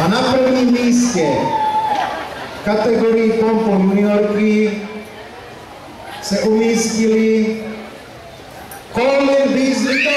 na prvním místě v kategorii Pompo juniorky se umístili Colin Beasley.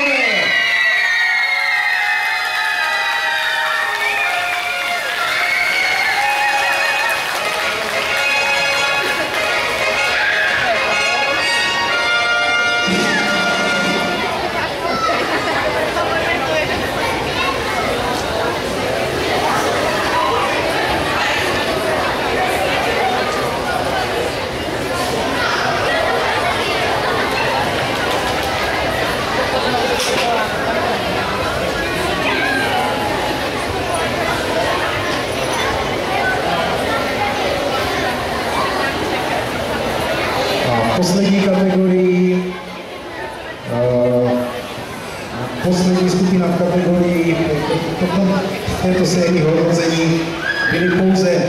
Poslední kategorii, poslední skupina v kategorii v této sérii hodnocení byli pouze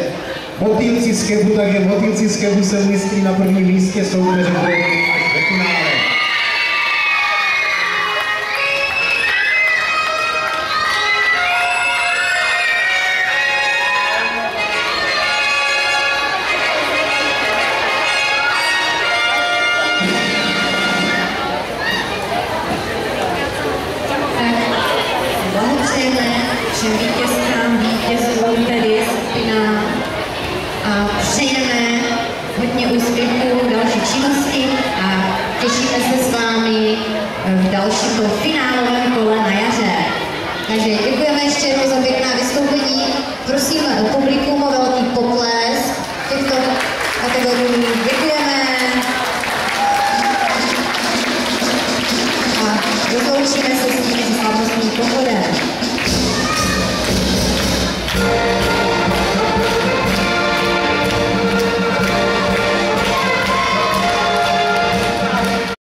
motýlci z Chebu, takže motýlci z Chebu se umístili na prvním místě soupeře až ve finále. Všem vítězkám, vítězům tedy skupina a přejeme hodně úspěchů v další činnosti a těšíme se s vámi v dalším finálovém kole na jaře. Takže děkujeme ještě jednou za pěkná vystoupení. Prosíme o publikum o velký potlesk těchto kategorií. Děkujeme a rozloučíme se s nimi s slavnostním pochodem.